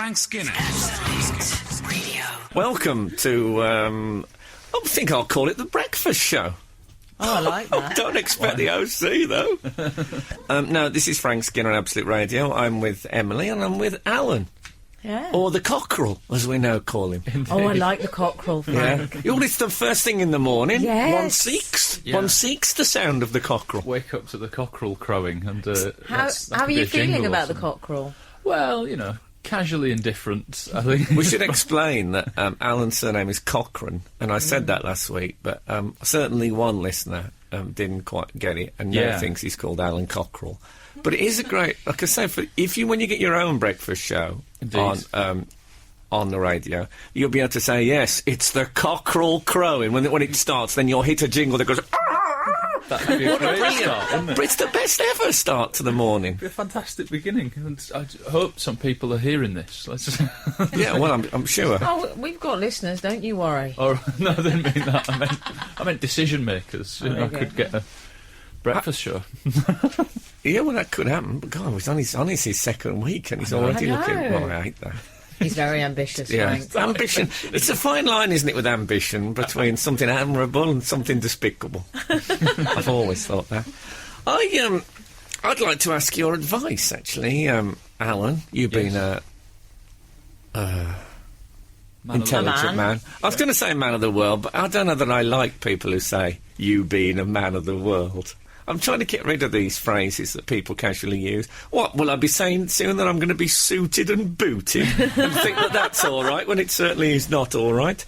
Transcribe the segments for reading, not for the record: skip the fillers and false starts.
Frank Skinner. Radio. Welcome to, I think I'll call it the breakfast show. Oh, I like that. Don't expect the OC, though. No, this is Frank Skinner on Absolute Radio. I'm with Emily and I'm with Alan. Yeah. Or the cockerel, as we now call him. Oh, I like the cockerel, Frank. Yeah. It's the first thing in the morning. Yes. One seeks the sound of the cockerel. Wake up to the cockerel crowing. And How are you feeling about the cockerel? Well, you know, casually indifferent, I think. We should explain that Alan's surname is Cochrane, and I said that last week, but certainly one listener didn't quite get it, and now thinks he's called Alun Cochrane. But it is a great, like I say, when you get your own breakfast show on the radio, you'll be able to say, yes, it's the cockerel crowing. When it starts, then you'll hit a jingle that goes, That would be a great start, wouldn't it? but it's the best ever start to the morning. It'd be a fantastic beginning, and I hope some people are hearing this. Let's just Yeah, well, I'm sure. Oh, we've got listeners, don't you worry. Or, no, I didn't mean that. I meant decision makers. You know, I could get a breakfast show. Yeah, well, that could happen. But God, it's only his second week, and he's already looking. Oh, I hate that. He's very ambitious, Yeah, Frank. ambition. It's a fine line, isn't it, with ambition, between something admirable and something despicable. I've always thought that. I'd like to ask your advice, actually, Alan. You've been a intelligent man. I was going to say man of the world, but I don't know that I like people who say you being a man of the world. I'm trying to get rid of these phrases that people casually use. What, will I be saying soon that I'm going to be suited and booted and think that that's all right when it certainly is not all right?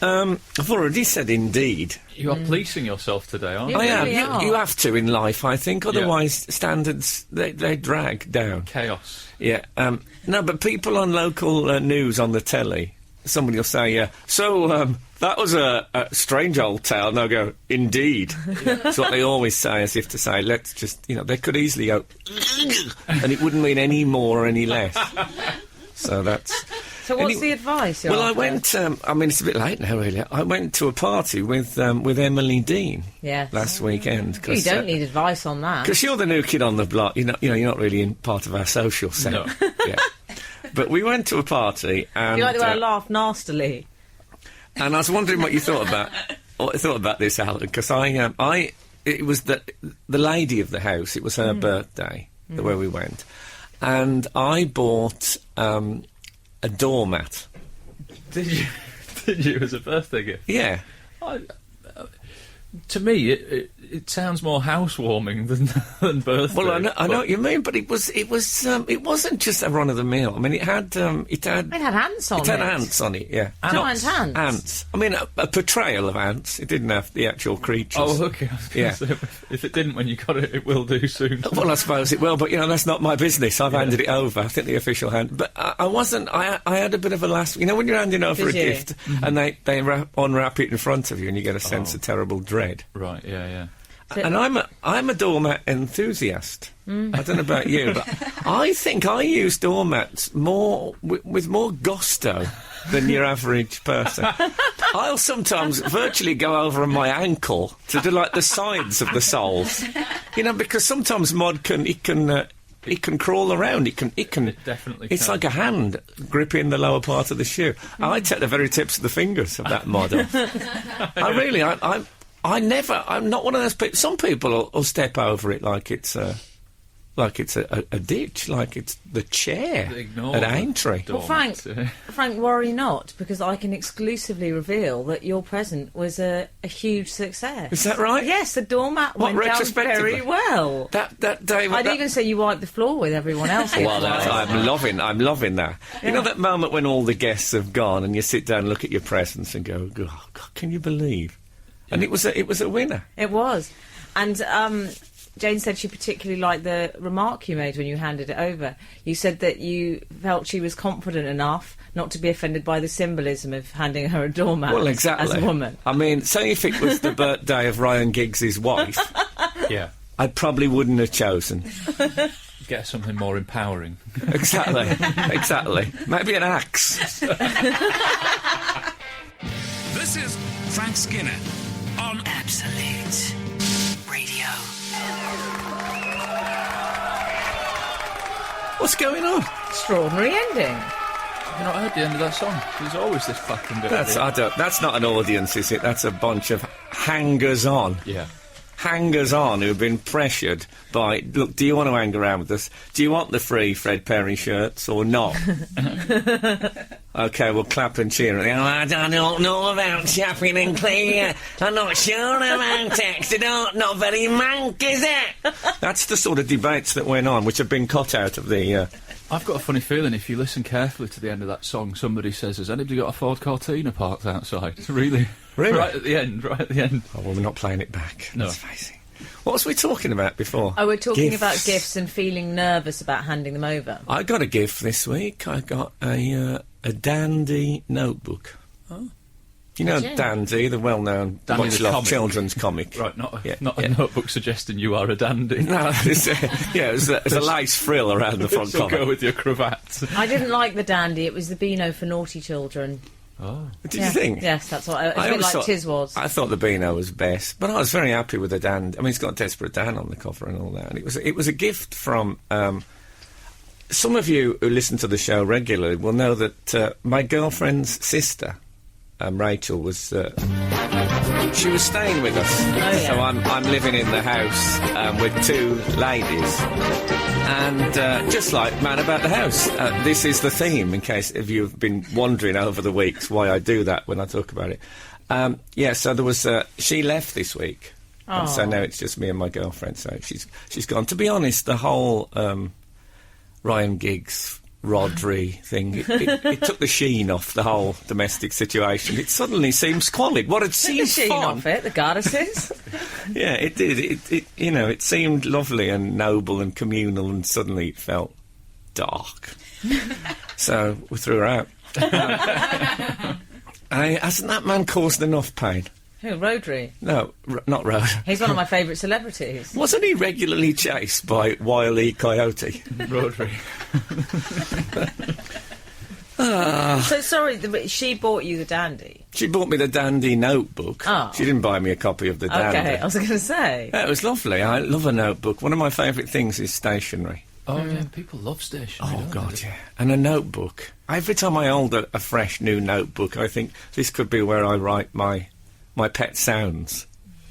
I've already said indeed. You are policing yourself today, aren't you? You I am. really are. You have to in life, I think. Otherwise, standards, they drag down. Chaos. Yeah. No, but people on local news on the telly, somebody will say, that was a strange old tale. And they'll go, indeed. That's what they always say, as if to say, let's just, they could easily go, and it wouldn't mean any more or any less. So that's... So what's the advice you're Well, I after? went, it's a bit late now, really. I went to a party with Emily Dean last weekend. You don't need advice on that. Because you're the new kid on the block. You're not really in part of our social set. No. Yeah. But we went to a party and... You like the way I laugh nastily. And I was wondering what you thought about this, Alan, because it was the lady of the house. It was her birthday, where we went, and I bought a doormat. Did you? Did you as a birthday gift? Yeah. To me, it sounds more housewarming than birthday. Well, I know what you mean, but it wasn't just a run of the mill. I mean, it had It had ants on it. It had ants on it, yeah. Giant ants. Ants. I mean, a portrayal of ants. It didn't have the actual creatures. Oh, okay. I was gonna say, if it didn't when you got it, it will do soon. Well, I suppose it will, but, that's not my business. I've handed it over. I think the official hand. But I wasn't... I had a bit of a last... when you're handing over a gift and they unwrap it in front of you and you get a sense of terrible dread. Right, yeah. And I'm a doormat enthusiast. I don't know about you, but I think I use doormats with more gusto than your average person. I'll sometimes virtually go over on my ankle to do like the sides of the soles, because sometimes mud can crawl around. It can definitely. It's like a hand gripping the lower part of the shoe. I take the very tips of the fingers of that mud off. I'm not one of those people. Some people will step over it like it's a ditch, like it's the chair at Aintree. Well, Frank, worry not, because I can exclusively reveal that your present was a huge success. Is that right? Yes, the doormat went down very well. That day... I'd even say you wiped the floor with everyone else. Well, I'm loving that. Yeah. You know that moment when all the guests have gone and you sit down and look at your presents and go, oh, God, can you believe? And it was a winner. It was. And Jane said she particularly liked the remark you made when you handed it over. You said that you felt she was confident enough not to be offended by the symbolism of handing her a doormat. Well, exactly. As a woman. I mean, say if it was the birthday of Ryan Giggs' wife, I probably wouldn't have chosen. Get something more empowering. Exactly. Maybe an axe. This is Frank Skinner on Absolute Radio. What's going on? Extraordinary ending. Have you not heard the end of that song? There's always this fucking bit. That's not an audience, is it? That's a bunch of hangers-on. Yeah. Hangers-on who've been pressured by, look, do you want to hang around with us? Do you want the free Fred Perry shirts or not? OK, we'll clap and cheer. I don't know about shopping and clear. I'm not sure about text. Not very mank, is it? That's the sort of debates that went on, which have been cut out of the... I've got a funny feeling if you listen carefully to the end of that song, somebody says, has anybody got a Ford Cortina parked outside? It's really? Right at the end. Oh, well, we're not playing it back. No. Let's face it. What was we talking about before? Oh, we're talking Gifts. about gifts and feeling nervous about handing them over. I got a gift this week. I got a Dandy notebook. Oh. You know Did you? Dandy, the well-known, Dandy much the loved comic. children's comic. Right, not Yeah, a notebook suggesting you are a dandy. No, it's a lace frill around the front So go cover. with your cravat. I didn't like the Dandy. It was the Beano for naughty children. Oh. Did you think? Yes, that's what. It's a I bit always like thought- Tiz was. I thought the Beano was best, but I was very happy with the Dandy. I mean, it's got Desperate Dan on the cover and all that. And it was a gift from... some of you who listen to the show regularly will know that my girlfriend's sister, Rachel, was... she was staying with us. Oh, yeah. So I'm living in the house with two ladies. And just like Man About the House, this is the theme, in case if you've been wondering over the weeks why I do that when I talk about it. So there was... she left this week. And so now it's just me and my girlfriend. So she's gone. To be honest, the whole Ryan Giggs... Rodri thing. It took the sheen off the whole domestic situation. It suddenly seems squalid. What had seemed the sheen fun. off it, the goddesses. Yeah, it did. It seemed lovely and noble and communal, and suddenly it felt dark. So we threw her out. Hasn't that man caused enough pain? Who, Rodri? No, not Rod. He's one of my favourite celebrities. Wasn't he regularly chased by Wile E. Coyote? Rotary. So, sorry, she bought you the Dandy. She bought me the Dandy notebook. Oh. She didn't buy me a copy of the Dandy. Okay, I was going to say. Yeah, it was lovely. I love a notebook. One of my favourite things is stationery. Oh, yeah, people love stationery. Oh, don't God, they? yeah. And a notebook. Every time I hold a fresh new notebook, I think this could be where I write my pet sounds.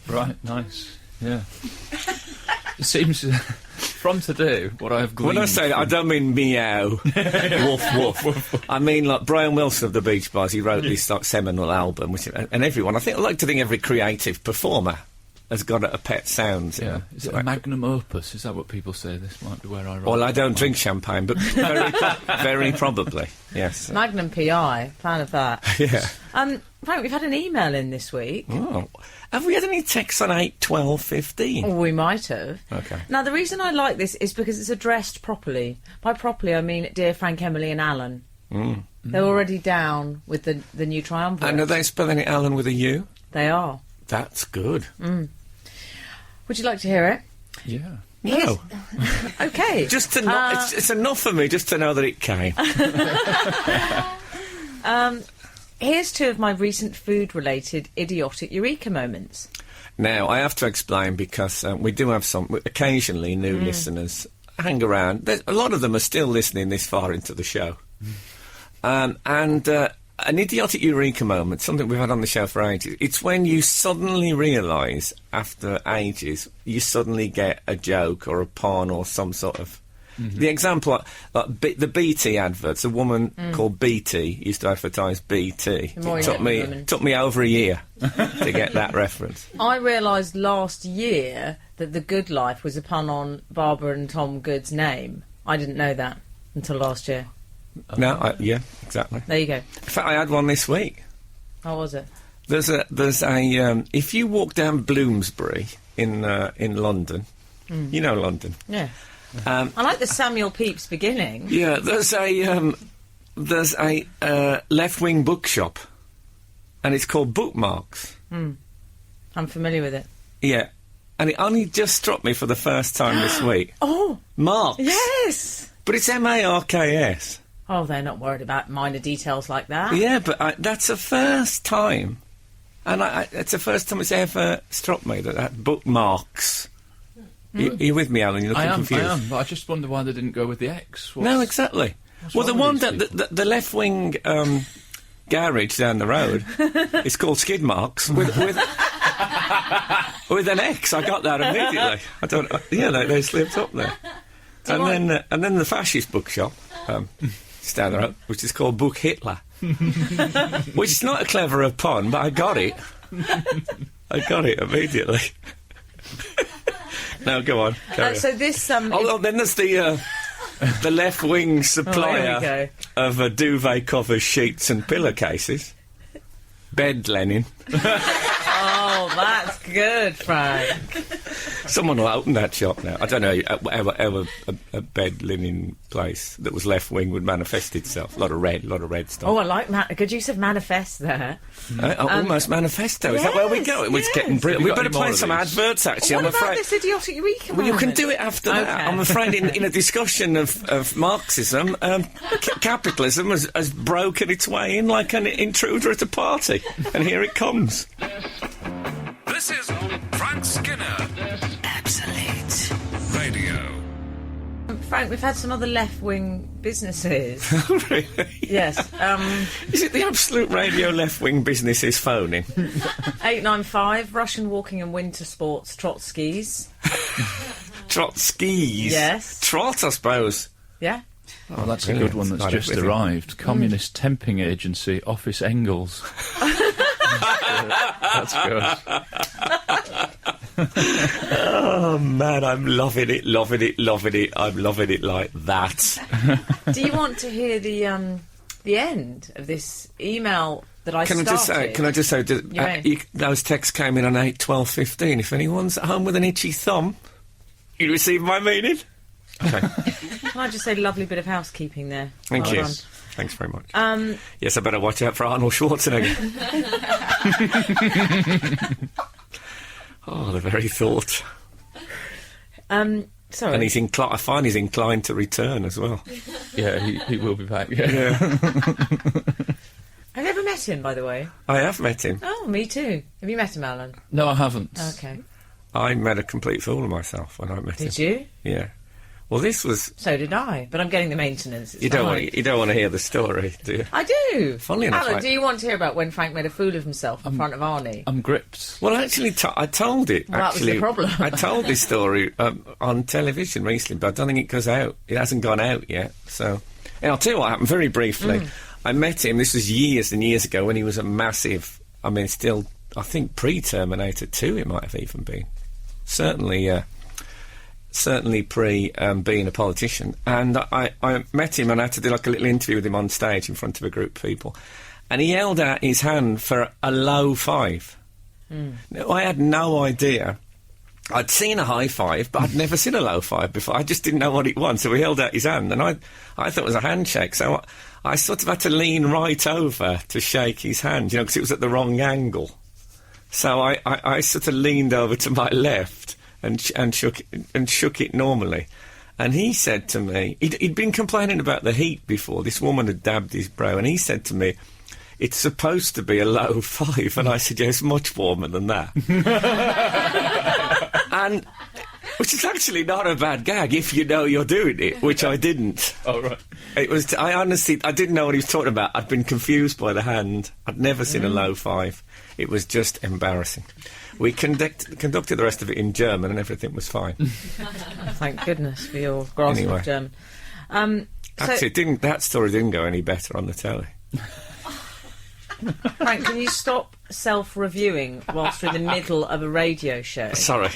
Right, nice. Yeah. It seems, from today, what I have gleaned... When I say that, I don't mean meow, woof, woof. I mean, like, Brian Wilson of the Beach Boys, he wrote this like, seminal album, and everyone, I like to think every creative performer has got a pet sound. Yeah. Is it a magnum opus? Is that what people say? This might be where I write. Well, I don't drink champagne, but very probably, yes. Magnum PI, fan of that. Yeah. Frank, we've had an email in this week. Oh. Have we had any texts on 8, 12, 15? Or we might have. Okay. Now, the reason I like this is because it's addressed properly. By properly, I mean Dear Frank, Emily and Alan. They're already down with the new triumvirate. And are they spelling it Alan with a U? They are. That's good. Would you like to hear it? Yeah. No. Okay. Just to know, it's enough for me just to know that it came. Here's two of my recent food-related idiotic eureka moments. Now, I have to explain because we do have occasionally new listeners hang around. A lot of them are still listening this far into the show. And an idiotic eureka moment, something we've had on the show for ages, it's when you suddenly realise, after ages, you suddenly get a joke or a pun or some sort of... The example, like the BT adverts, a woman called BT used to advertise BT. The more It you get the woman. took me over a year to get that reference. I realised last year that The Good Life was a pun on Barbara and Tom Good's name. I didn't know that until last year. No, yeah, exactly. There you go. In fact, I had one this week. How was it? There's a if you walk down Bloomsbury in London, you know London. Yeah. I like the Samuel Pepys beginning. Yeah, there's a left-wing bookshop, and it's called Bookmarks. I'm familiar with it. Yeah, and it only just struck me for the first time this week. Oh! Marks. Yes! But it's Marks. Oh, they're not worried about minor details like that. Yeah, but that's the first time, and it's the first time it's ever struck me that Bookmarks. Are you with me, Alan? You're looking confused. I am, but I just wonder why they didn't go with the X. No, exactly. Well, the one that the left wing garage down the road is called Skid Marks with an X. I got that immediately. I don't. Yeah, they slipped up there. And then the fascist bookshop, it's down the road, which is called Book Hitler, which is not a clever pun, but I got it. I got it immediately. Now go on. So this then there's the left-wing supplier of duvet covers, sheets, and pillowcases. Bed Lenin. Oh, that's good, Frank. Someone will open that shop now. I don't know how a bed linen place that was left wing would manifest itself. A lot of red stuff. Oh, I like good use of manifest there. Almost manifesto. Is that where we go? It's getting brilliant. We better play some adverts. Actually, What I'm afraid. about this idiotic Eureka Well, you can moment? do it after that. I'm afraid in a discussion of Marxism, capitalism has broken its way in like an intruder at a party, and here it comes. This is Frank Skinner Absolute. Radio. Frank, we've had some other left-wing businesses. Really? Yes. Is it the Absolute Radio left-wing businesses phoning? 895, Russian walking and winter sports, Trotskys. Trotskys? Yes. Trot, I suppose. Yeah. Oh, that's a good one that's just arrived. Communist Temping Agency, Office Engels. That's good. Oh, man, I'm loving it. I'm loving it like that. Do you want to hear the end of this email that I started? Can I just say, those texts came in on 8/12/15. If anyone's at home with an itchy thumb, you receive my meaning. Okay. Can I just say, lovely bit of housekeeping there. Thank Well you. done. Thanks very much. Yes, I better watch out for Arnold Schwarzenegger. Oh, the very thought. Sorry. And I find he's inclined to return as well. Yeah, he will be back. Yeah. Have you ever met him, by the way? I have met him. Oh, me too. Have you met him, Alan? No, I haven't. Okay. I made a complete fool of myself when I met him. Did you? Yeah. Well, this was... So did I, but I'm getting the maintenance. You don't want to hear the story, do you? I do. Funnily enough, Alan, do you want to hear about when Frank made a fool of himself in front of Arnie? I'm gripped. Well, actually, I told it. Well, that was the problem. I told this story on television recently, but I don't think it goes out. It hasn't gone out yet. So, and I'll tell you what happened very briefly. I met him. This was years and years ago when he was a massive. I mean, still, I think pre-Terminator 2. It might have even been. Certainly pre being a politician. And I met him and I had to do like a little interview with him on stage in front of a group of people. And he held out his hand for a low five. Now, I had no idea. I'd seen a high five, but I'd never seen a low five before. I just didn't know what it was. So he held out his hand and I thought it was a handshake. So I sort of had to lean right over to shake his hand, because it was at the wrong angle. So I sort of leaned over to my left and shook it normally. And he said to me, he'd been complaining about the heat before. This woman had dabbed his brow, and he said to me, "It's supposed to be a low five." And I said, "Yeah, it's much warmer than that." And which is actually not a bad gag if you know you're doing it, which I didn't. Oh, right. It was. I honestly, I didn't know what he was talking about. I'd been confused by the hand. I'd never seen a low five. It was just embarrassing. We conducted the rest of it in German, and everything was fine. Thank goodness for your grasp Anyway. of German. Actually, that story didn't go any better on the telly. Frank, can you stop self-reviewing whilst we're in the middle of a radio show? Sorry.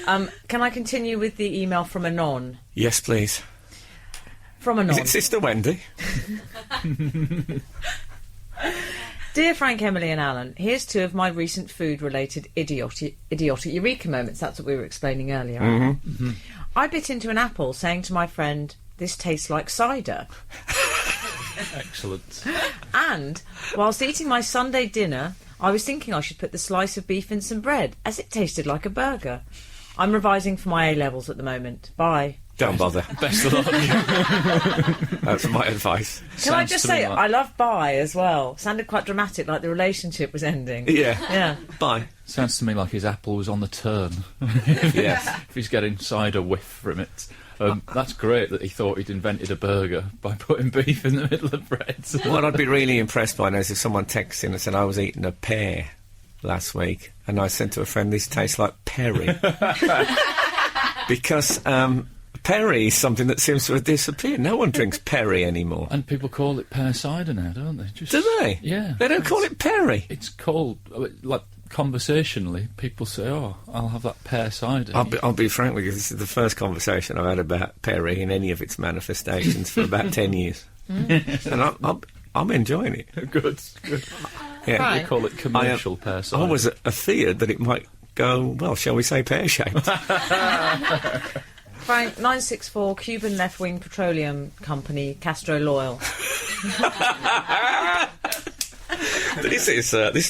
Can I continue with the email from Anon? Yes, please. From Anon. Is it Sister Wendy? Dear Frank, Emily and Alan, here's two of my recent food-related idiotic eureka moments. That's what we were explaining earlier. I bit into an apple saying to my friend, "This tastes like cider." Excellent. And, whilst eating my Sunday dinner, I was thinking I should put the slice of beef in some bread, as it tasted like a burger. I'm revising for my A-levels at the moment. Bye. Don't bother. Best of luck. That's my advice. Can I just say, I love bye as well. Sounded quite dramatic, like the relationship was ending. Yeah. Yeah. Bye. Sounds to me like his apple was on the turn. Yes. If he's getting cider whiff from it. That's great that he thought he'd invented a burger by putting beef in the middle of bread. What I'd be really impressed by now is if someone texts in and said, I was eating a pear last week, and I said to a friend, this tastes like perry. Because perry is something that seems to have disappeared. No one drinks perry anymore. And people call it pear cider now, don't they? Do they? Yeah. They don't call it perry. It's called, like, conversationally, people say, oh, I'll have that pear cider. I'll be frank with you, this is the first conversation I've had about perry in any of its manifestations for about 10 years. And I'm enjoying it. Good. Yeah. Right. They call it commercial pear cider. I was afeared that it might go, well, shall we say pear-shaped? Frank, 964, Cuban left-wing petroleum company, Castro Loyal. This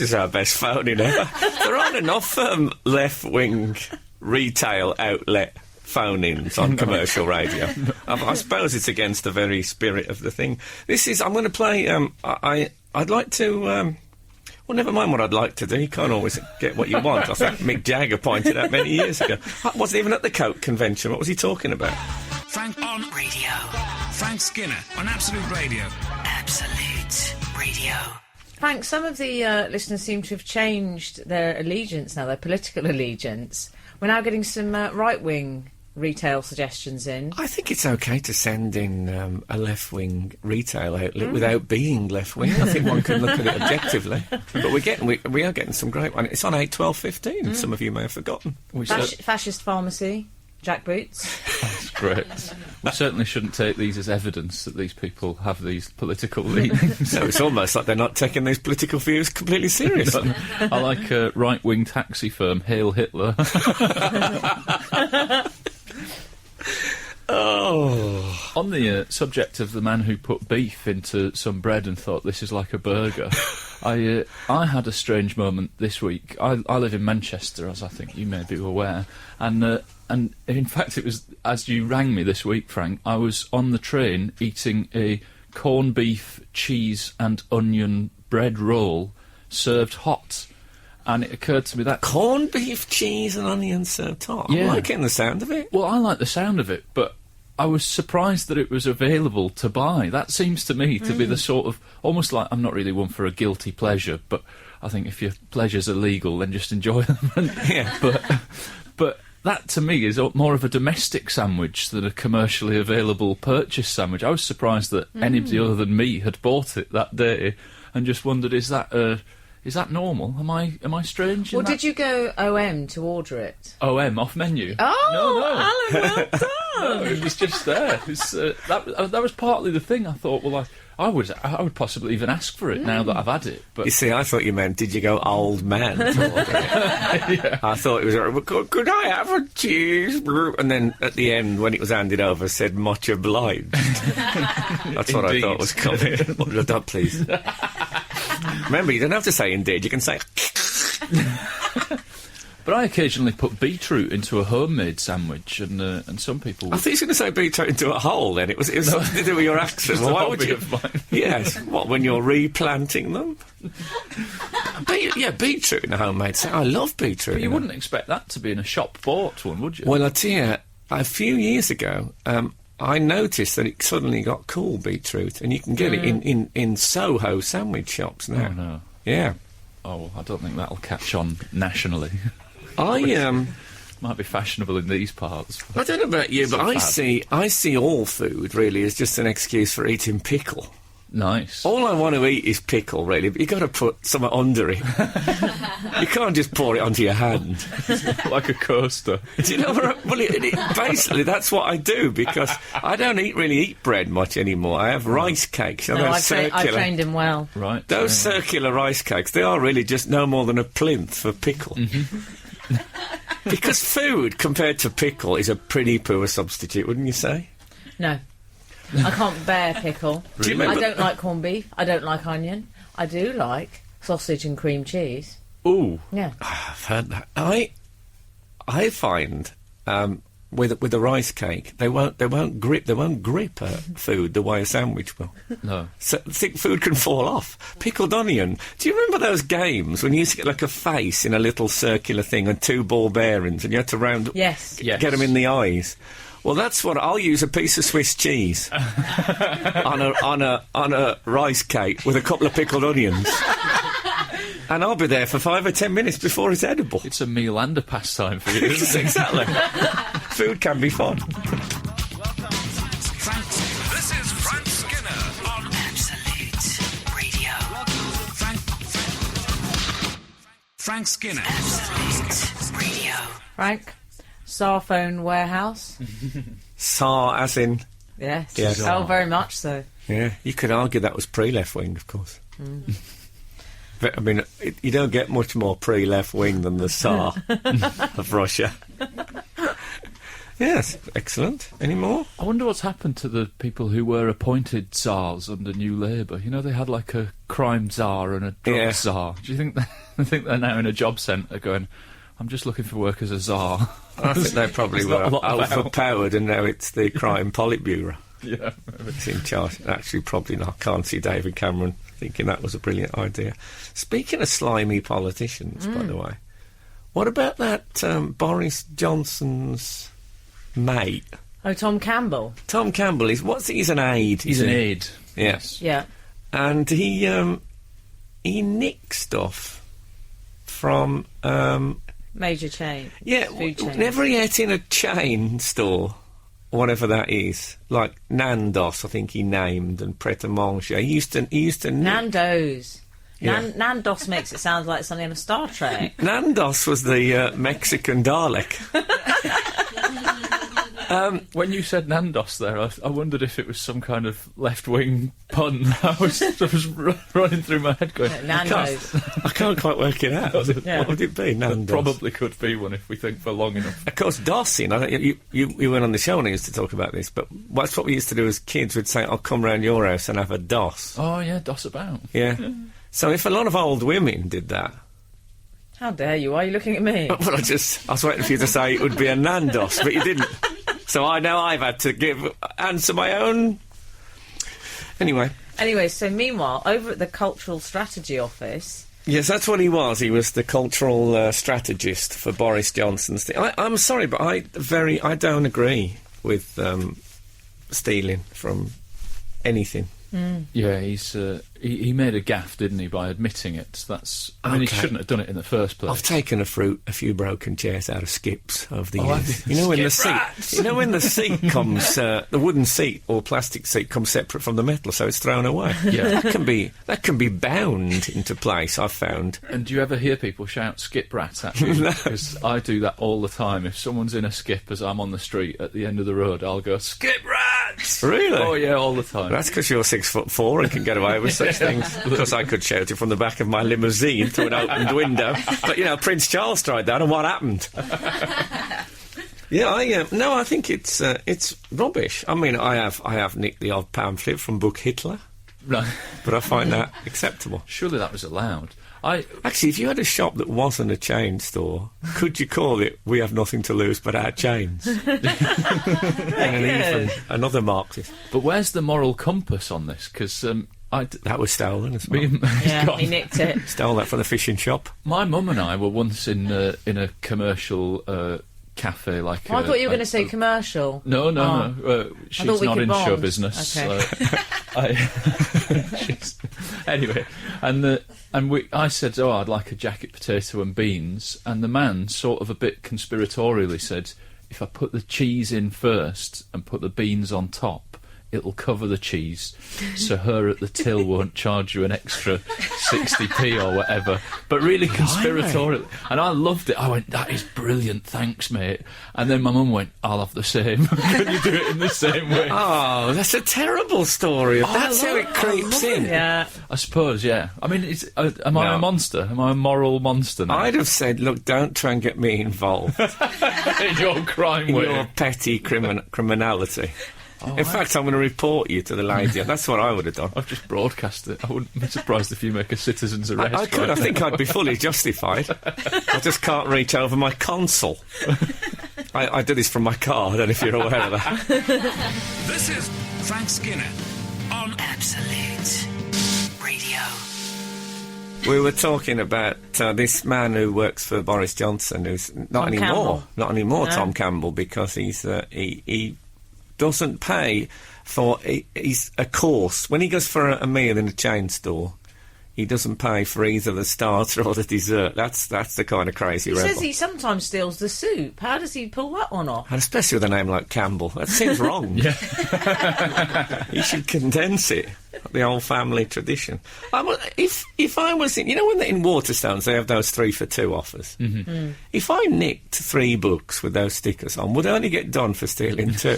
is our best phoning ever. There aren't enough left-wing retail outlet phone-ins on commercial radio. I suppose it's against the very spirit of the thing. I'm going to play. I'd like to. Well, never mind what I'd like to do. You can't always get what you want. I think Mick Jagger pointed out many years ago. I wasn't even at the Coke convention. What was he talking about? Frank on Radio. Frank Skinner on Absolute Radio. Absolute Radio. Frank, some of the listeners seem to have changed their allegiance now, their political allegiance. We're now getting some right-wing retail suggestions in. I think it's okay to send in a left-wing retail outlet without being left-wing. I think one can look at it objectively. But we are getting some great ones. It's on 8, 12, 15. Some of you may have forgotten. Fascist pharmacy, jackboots. That's great. We certainly shouldn't take these as evidence that these people have these political leanings. So it's almost like they're not taking these political views completely seriously. I like a right-wing taxi firm, Hail Hitler. Oh. On the subject of the man who put beef into some bread and thought this is like a burger, I had a strange moment this week. I live in Manchester, as I think you may be aware, and in fact it was as you rang me this week, Frank, I was on the train eating a corned beef, cheese and onion bread roll served hot. And it occurred to me that... Corned beef, cheese and onions served hot? Yeah. I'm liking the sound of it. Well, I like the sound of it, but I was surprised that it was available to buy. That seems to me to be the sort of... Almost like... I'm not really one for a guilty pleasure, but I think if your pleasures are legal, then just enjoy them. Yeah. But that, to me, is more of a domestic sandwich than a commercially available purchase sandwich. I was surprised that anybody other than me had bought it that day and just wondered, is that normal? Am I strange? Well, did you go OM to order it? OM off menu? Oh, no. Alan, well done. No, it was just there. That was partly the thing. I thought, well, I would possibly even ask for it now that I've had it. But you see, I thought you meant, did you go old man to order it? yeah. I thought it was, could I have a cheese? And then at the end, when it was handed over, said, much obliged. That's what I thought was coming. Order that, please. Remember, you don't have to say indeed, you can say... But I occasionally put beetroot into a homemade sandwich, and some people... I thought you were going to say beetroot into a hole, then. It was something to do with your accent. Well, why would you... Yes, what, when you're replanting them? Beetroot in a homemade sandwich. I love beetroot. But you wouldn't expect that to be in a shop-bought one, would you? Well, I tell you, a few years ago... I noticed that it suddenly got cool, beetroot, and you can get it in Soho sandwich shops now. Oh, no. Yeah. Oh, I don't think that'll catch on nationally. Might be fashionable in these parts. I don't know about you, but I see all food, really, as just an excuse for eating pickle. Nice. All I want to eat is pickle, really, but you've got to put something under it. You can't just pour it onto your hand. Like a coaster. Do you know what? Well, basically, that's what I do, because I don't really eat bread much anymore. I have rice cakes. No, I trained him well. Right. Those circular rice cakes, they are really just no more than a plinth for pickle. Because food, compared to pickle, is a pretty poor substitute, wouldn't you say? No. I can't bear pickle. Really? I don't like corned beef. I don't like onion. I do like sausage and cream cheese. Ooh. Yeah. I've heard that. I find with a rice cake, they won't grip food the way a sandwich will. No. So thick food can fall off. Pickled onion. Do you remember those games when you used to get like a face in a little circular thing and 2 ball bearings, and you had to Yes. get them in the eyes? Well, that's what I'll use, a piece of Swiss cheese on a rice cake with a couple of pickled onions. And I'll be there for 5 or 10 minutes before it's edible. It's a meal and a pastime for you, isn't it? Exactly. Food can be fun. This is Frank Skinner on Absolute Radio. Frank Skinner. Absolute Radio. Frank, Tsar phone warehouse. Tsar, as in... Yes. Yes. Oh, very much so. Yeah, you could argue that was pre-left wing, of course. But, I mean, you don't get much more pre-left wing than the Tsar of Russia. Yes, excellent. Any more? I wonder what's happened to the people who were appointed Tsars under New Labour. You know, they had like a crime Tsar and a drug Tsar. Do you think they're now in a job centre going, I'm just looking for work as a Tsar? I think they probably were overpowered, and now it's the Crime Politburo. Yeah. It's in charge. Actually, probably not. Can't see David Cameron thinking that was a brilliant idea. Speaking of slimy politicians, by the way, what about that Boris Johnson's mate? Oh, Tom Campbell. Tom Campbell, he's an aide. He's an aide. Yes. Yeah. And he nicked stuff from... Major chain. yeah, Food chain. whenever he ate in a chain store, whatever that is, like Nandos, I think he named, and Pret-a-Manger. He used to nick... Nando's. Yeah. Nandos makes it sound like something on Star Trek. Nandos was the Mexican Dalek. When you said Nandos there, I wondered if it was some kind of left-wing pun. I was running through my head going, Nando's. I can't quite work it out. Yeah. What would it be? Nandos. probably could be one if we think for long enough. Of course, DOS, you know, you went on the show and I used to talk about this, but that's what we used to do as kids. We'd say, I'll come round your house and have a DOS. Oh, yeah, DOS about. Yeah. So if a lot of old women did that... How dare you? Why are you looking at me? Well, I was waiting for you to say it would be a Nandos, but you didn't. So I've had to answer my own... Anyway, so meanwhile, over at the Cultural Strategy Office... Yes, that's what he was. He was the cultural strategist for Boris Johnson's thing. I'm sorry, but I don't agree with stealing from anything. Yeah, he made a gaffe, didn't he, by admitting it. I mean, he shouldn't have done it in the first place. I've taken a few broken chairs out of skips over the years. You know when the seat comes, the wooden seat or plastic seat comes separate from the metal, so it's thrown away. Yeah. that can be bound into place. I've found. And do you ever hear people shout "skip rat" at you? Because I do that all the time. If someone's in a skip as I'm on the street at the end of the road, I'll go "skip rat." Really? Oh yeah, all the time. That's because you're 6'4" and can get away with such things. Because I could shout it from the back of my limousine through an opened window. But you know, Prince Charles tried that, and what happened? Yeah, I think it's rubbish. I mean, I have nicked the odd pamphlet from Book Hitler, Right. but I find that acceptable. Surely that was allowed. Actually, if you had a shop that wasn't a chain store, could you call it "We have nothing to lose but our chains"? And even another Marxist. But where's the moral compass on this? Because That was stolen as well. Yeah, he nicked it. Stole that from the fishing shop. My mum and I were once in a commercial cafe. Like I thought you were going to say commercial. No. She's thought we not could in show bond. business. Okay. Anyway, I said, "Oh, I'd like a jacket potato and beans," and the man sort of a bit conspiratorially said, "If I put the cheese in first and put the beans on top, it'll cover the cheese, so her at the till won't charge you an extra 60p or whatever." But really conspiratorial. And I loved it. I went, "That is brilliant, thanks, mate." And then my mum went, "I'll have the same." Can you do it in the same way? Oh, that's a terrible story. That's how it creeps in. Yeah. I suppose, yeah. I mean, am I a monster? Am I a moral monster now? I'd have said, look, don't try and get me involved In your crime in way. your petty criminality. In fact, I'm going to report you to the lady. That's what I would have done. I've just broadcast it. I wouldn't be surprised if you make a citizen's arrest. I could. I think I'd be fully justified. I just can't reach over my console. I do this from my car. I don't know if you're aware of that. This is Frank Skinner on Absolute Radio. We were talking about this man who works for Boris Johnson, who's not Tom anymore, Campbell. not anymore, No. Tom Campbell, because he doesn't pay for he's a course. When he goes for a meal in a chain store, he doesn't pay for either the starter or the dessert. That's the kind of crazy He rebel. says he sometimes steals the soup. How does he pull that one off? And especially with a name like Campbell. That seems wrong. He should condense it. The old family tradition. If I was in... You know when in Waterstones they have those 3 for 2 offers? Mm-hmm. If I nicked 3 books with those stickers on, would I only get done for stealing 2?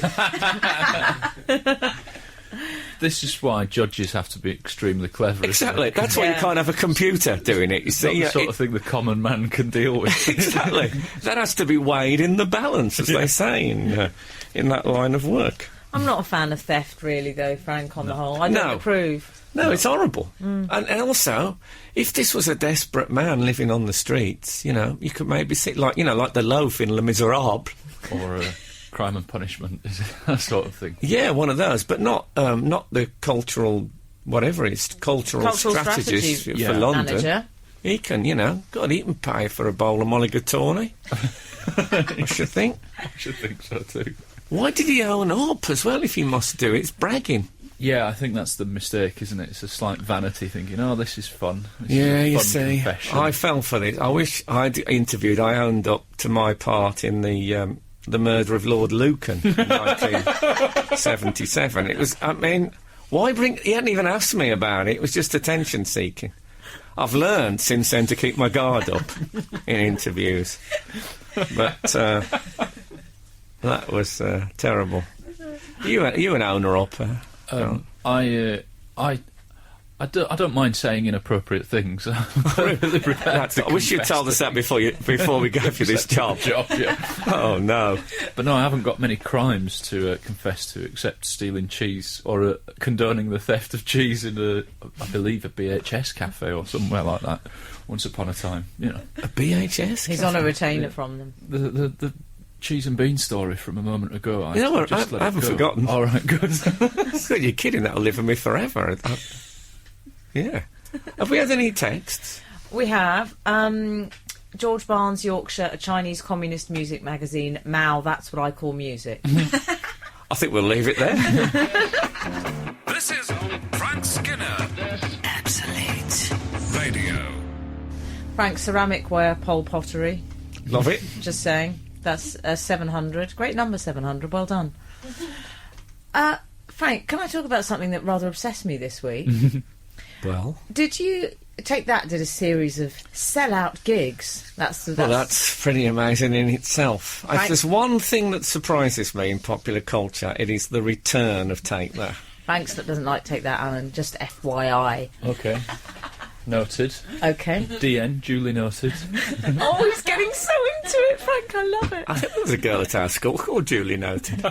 This is why judges have to be extremely clever. Exactly. Isn't it? That's why you Yeah. can't have a computer doing it. You It's not see, the sort of thing the common man can deal with. exactly. That has to be weighed in the balance, as they say in that line of work. I'm not a fan of theft, really, though, Frank, on the whole. I don't No. approve. No, it's horrible. And also, if this was a desperate man living on the streets, you know, you could maybe sit like the loaf in Les Miserables. Or Crime and Punishment, that sort of thing. Yeah, one of those, but not the cultural, whatever it is, cultural strategist strategy for London. manager. He can, God, he can pay for a bowl of mulligatawny. I should think. I should think so too. Why did he own up as well if he must do it? It's bragging. Yeah, I think that's the mistake, isn't it? It's a slight vanity thinking, oh, this is fun. This Yeah, is a you fun see, confession. I fell for this. I wish I'd interviewed. I owned up to my part in the murder of Lord Lucan in 1977. It was, I mean, why bring... He hadn't even asked me about it. It was just attention-seeking. I've learned since then to keep my guard up in interviews. But that was terrible. You an owner-up? I don't mind saying inappropriate things. I'm perfectly prepared to I wish you'd told us that before we gave you this job. Yeah. Oh, no. But no, I haven't got many crimes to confess to, except stealing cheese or condoning the theft of cheese in I believe, a BHS cafe or somewhere like that. Once upon a time, you know. A BHS? He's on a retainer from them. The cheese and bean story from a moment ago. You know what, just let I it haven't go. forgotten. All right, good. God, you're kidding. That'll live with me forever. Yeah. Have we had any texts? We have George Barnes, Yorkshire, a Chinese communist music magazine. Mao, that's what I call music. I think we'll leave it there. This is Frank Skinner Absolute. Radio. Frank, ceramic ware, pole pottery. Love it. Just saying. That's 700. Great number, 700. Well done. Frank, can I talk about something that rather obsessed me this week? Well, Did you... Take That did a series of sell-out gigs. That's pretty amazing in itself. If Right. there's one thing that surprises me in popular culture, it is the return of Take That. Frank doesn't like Take That, Alan. Just FYI. Okay. Noted. Okay. DN, duly noted. Oh, he's getting so into it, Frank. I love it. I think there was a girl at our school called Julie Noted.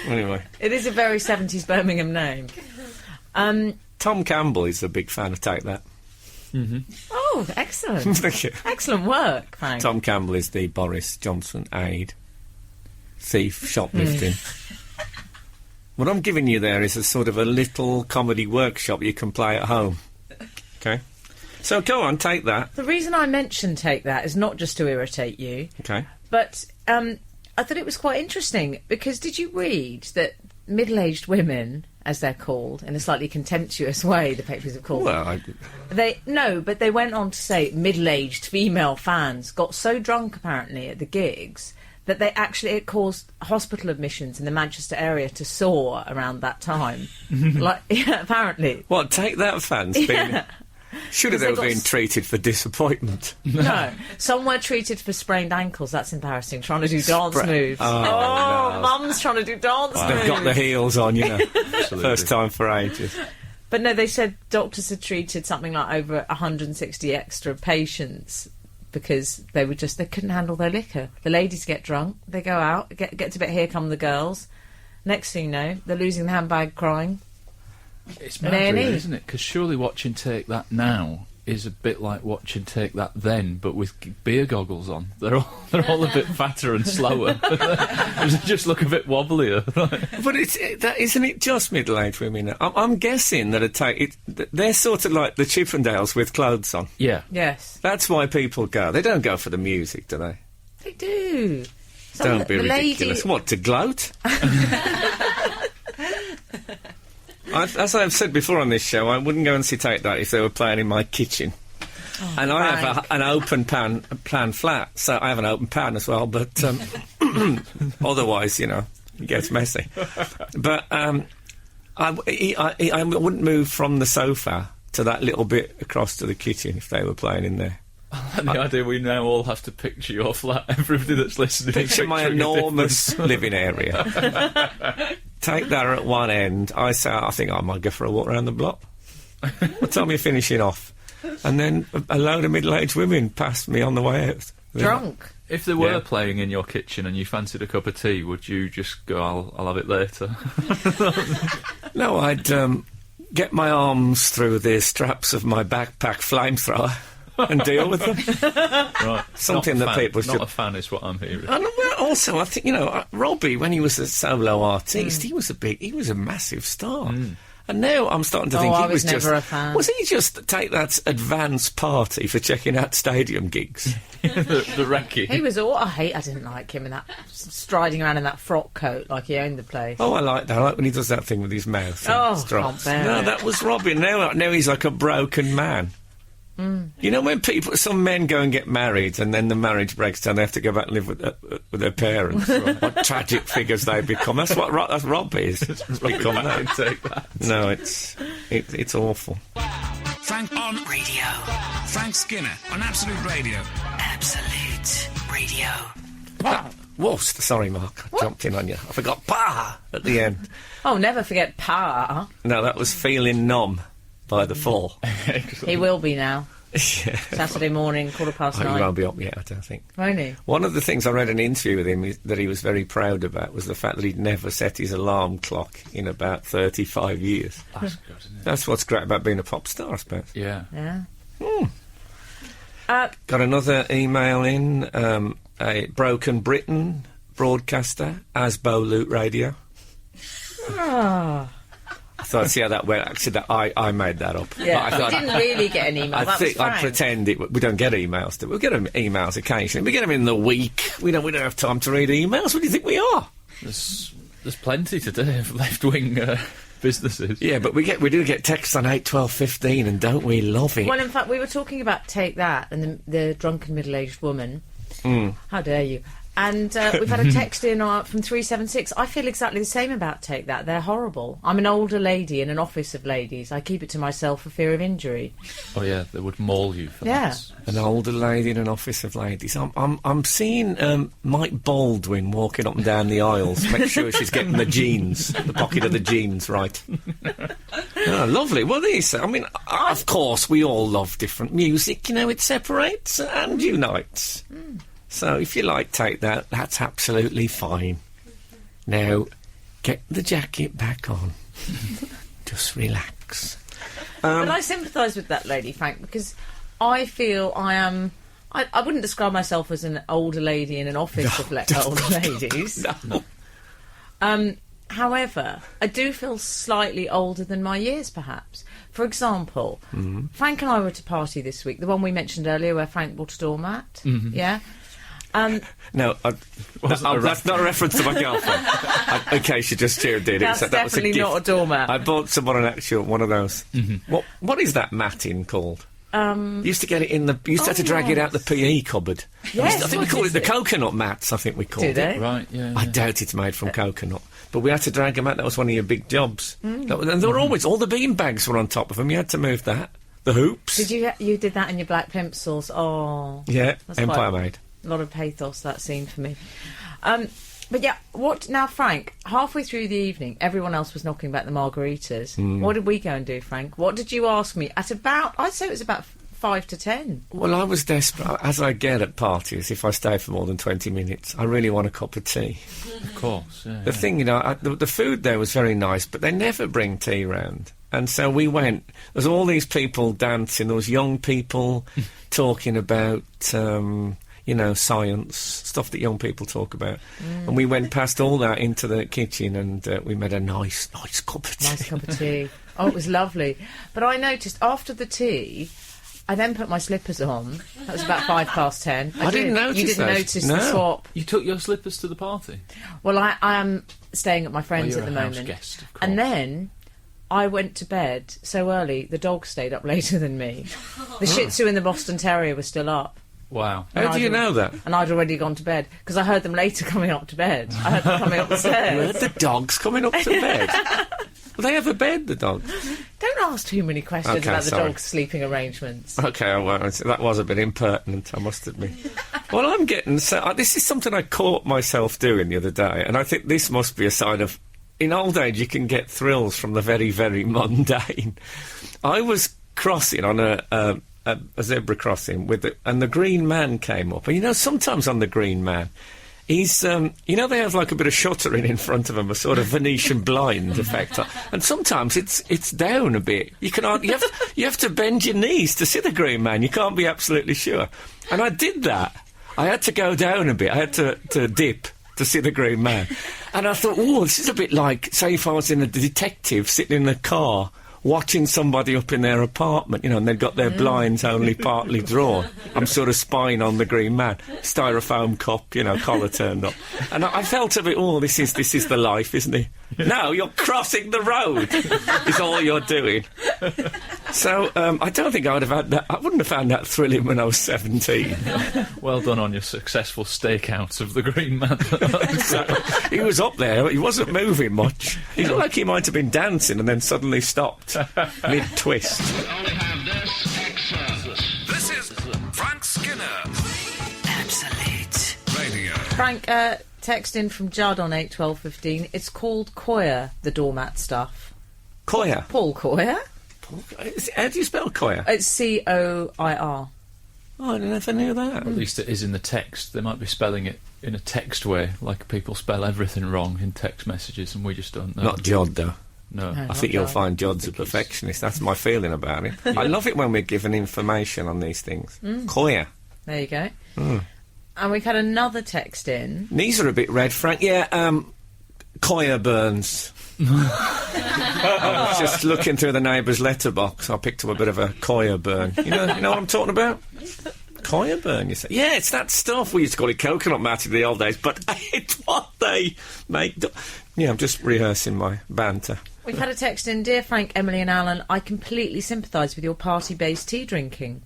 Anyway, It is a very 70s Birmingham name. Tom Campbell is a big fan of Take That. Oh, excellent. Thank you. Excellent work, Frank. Tom Campbell is the Boris Johnson aide. Thief, shoplifting. What I'm giving you there is a sort of a little comedy workshop you can play at home. Okay? So go on, take that. The reason I mentioned Take That is not just to irritate you, Okay. but I thought it was quite interesting, because did you read that middle-aged women, as they're called, in a slightly contemptuous way, the papers have called them, Well, but they went on to say middle-aged female fans got so drunk, apparently, at the gigs that it caused hospital admissions in the Manchester area to soar around that time. Apparently. what, Take That fans been... Should have Because they been got treated for disappointment. No, some were treated for sprained ankles. That's embarrassing. Trying to do dance moves. Oh, no. Mum's trying to do dance moves. They've got the heels on, you know. Absolutely. First time for ages. But no, they said doctors had treated something like over 160 extra patients because they couldn't handle their liquor. The ladies get drunk, they go out, get to bed, here come the girls. Next thing you know, they're losing the handbag, crying. It's An mad, A&E. really, isn't it? Because surely watching Take That now is a bit like watching Take That Then, but with beer goggles on. They're all a bit fatter and slower. They just look a bit wobblier. But isn't it just middle-aged women? I'm guessing that they're sort of like the Chippendales with clothes on. Yeah. Yes. That's why people go. They don't go for the music, do they? They do. Don't be ridiculous. What, to gloat? As I've said before on this show, I wouldn't go and see Take That if they were playing in my kitchen. Oh, and I have an open plan flat, so I have an open pan as well, but otherwise, it gets messy. But I wouldn't move from the sofa to that little bit across to the kitchen if they were playing in there. The idea we now all have to picture your flat. Everybody that's listening. Picture my enormous living area. Take that at one end. I think I might go for a walk around the block. What time are you finishing off? And then a load of middle-aged women passed me on the way out. Drunk. If they were playing in your kitchen and you fancied a cup of tea, would you just go, I'll have it later? No, I'd get my arms through the straps of my backpack flamethrower and deal with them. Right. Something that people should... Not a fan is what I'm hearing. And also, I think, Robbie, when he was a solo artiste, he was a massive star. And now I'm starting to think I he was never just... a fan. Was he just Take That advance party for checking out stadium gigs? the recce. He was all... I didn't like him in that... striding around in that frock coat like he owned the place. Oh, I like that. I like when he does that thing with his mouth. Can't bear No, it. that was Robbie. Now he's like a broken man. You know when some men go and get married and then the marriage breaks down, they have to go back and live with their parents. What tragic figures they become. That's what Rob is. Become that. Take that. No, it's awful. Frank on Radio. Frank Skinner on Absolute Radio. Absolute Radio. Whoa, sorry, Mark. I jumped in on you. I forgot "pa" at the end. Oh, never forget Pa. No, that was Feeling Numb by The Fall. He will be now. Yeah. Saturday morning, 9:15. He won't be up yet, I don't think. Won't he? One of the things I read in an interview with him that he was very proud about was the fact that he'd never set his alarm clock in about 35 years. That's good, isn't it? That's what's great about being a pop star, I suppose. Yeah. Got another email in, a Broken Britain broadcaster, Asbo Loot Radio. I thought, see how that went. Actually, I made that up. Yeah, I thought, I didn't really get an email. I That think was I'd Frank. pretend we don't get emails. We'll get emails occasionally. We get them in the week. We don't have time to read emails. What do you think we are? There's plenty today of left-wing businesses. Yeah, but we do get texts on 8, 12, 15, and don't we love it? Well, in fact, we were talking about Take That and the drunken middle-aged woman. How dare you? And we've had a text in from 376. I feel exactly the same about Take That. They're horrible. I'm an older lady in an office of ladies. I keep it to myself for fear of injury. Oh yeah, they would maul you for that. An older lady in an office of ladies. I'm seeing Mike Baldwin walking up and down the aisles. Make sure she's getting the jeans, the pocket of the jeans right. Oh, lovely. Well, there you say. I mean, of course, we all love different music. It separates and unites. So if you like Take That, that's absolutely fine. Now, get the jacket back on. Just relax. But I sympathise with that lady, Frank, because I feel I wouldn't describe myself as an older lady in an office of older ladies. No. However, I do feel slightly older than my years, perhaps. For example, Frank and I were at a party this week, the one we mentioned earlier where Frank bought a doormat. Yeah? No, that's not a reference to my girlfriend. In case you just did it. That's that was a definitely gift. not a doormat. I bought someone an actual one of those. What is that matting called? Used to get it in the. Used to have to drag it out the PE cupboard. Yes, I think we what call is it the it? coconut mats. I think we called Do it. they? Right, yeah. I doubt it's made from coconut, but we had to drag them out. That was one of your big jobs. And there were always all the bean bags were on top of them. You had to move that. The hoops. Did you did that in your black pencils? Oh, Yeah, That's Empire quite- Made. a lot of pathos, that scene for me. But yeah, what now, Frank? Halfway through the evening, everyone else was knocking back the margaritas. What did we go and do, Frank? What did you ask me at about? I'd say it was about 5 to 10. Well, I was desperate, as I get at parties, if I stay for more than 20 minutes. I really want a cup of tea. Of course, yeah. The thing, you know, the food there was very nice, but they never bring tea round. And so we went. There's all these people dancing. There was young people talking about, you know, science, stuff that young people talk about. And we went past all that into the kitchen, and we made a nice cup of tea. Nice cup of tea. Oh, it was lovely. But I noticed after the tea, I then put my slippers on. That was about 10:05. I didn't notice You didn't those. notice No. the swap. You took your slippers to the party? Well, I am staying at my friend's you're at the a house moment. guest, of course. And then I went to bed so early, the dog stayed up later than me. The Shih Tzu and the Boston Terrier were still up. Wow. How do you know that? And I'd already gone to bed, because I heard them later coming up to bed. I heard them coming up the You heard stairs. the dogs coming up to bed. Well, they have a bed, the dogs. Don't ask too many questions Okay, about the sorry. dog's sleeping arrangements. Okay, well, that was a bit impertinent, I must admit. Well, I'm getting... this is something I caught myself doing the other day, and I think this must be a sign of... In old age, you can get thrills from the very, very mundane. I was crossing on a zebra crossing, and the Green Man came up. And, you know, sometimes on the Green Man... He's, you know, they have like a bit of shuttering in front of them, a sort of Venetian blind effect, and sometimes it's down a bit. You have to bend your knees to see the Green Man. You can't be absolutely sure. And I did that. I had to go down a bit. I had to dip to see the Green Man, and I thought, oh, this is a bit like, say, if I was in a detective sitting in a car watching somebody up in their apartment, you know, and they've got their blinds only partly drawn. I'm sort of spying on the Green Man. Styrofoam cup, you know, collar turned up. And I felt a bit, oh, this is the life, isn't it? No, you're crossing the road, is all you're doing. So, I don't think I would have had that. I wouldn't have found that thrilling when I was 17. Well done on your successful stakeout of the Green Man. So, he was up there, he wasn't moving much. He looked like he might have been dancing and then suddenly stopped mid-twist. This is Frank Skinner Absolute. Radio. Frank, text in from Judd on 81215. It's called Koya, the doormat stuff. Koya. Paul Koya? How do you spell Koya? It's Coir. Oh, I never knew that. At least it is in the text. They might be spelling it in a text way, like people spell everything wrong in text messages, and we just don't know. Not Jod, though. No. No. I think you'll Jod. find Jod's a perfectionist. That's my feeling about it. I love it when we're given information on these things. Koya. There you go. And we've had another text in. Knees are a bit red, Frank. Yeah, Koya burns. I was just looking through the neighbour's letterbox. I picked up a bit of a Koya burn. You know what I'm talking about? Koya burn, you say? Yeah, it's that stuff. We used to call it coconut mat in the old days, but it's what they make. Yeah, I'm just rehearsing my banter. We've had a text in. Dear Frank, Emily and Alan, I completely sympathise with your party-based tea drinking.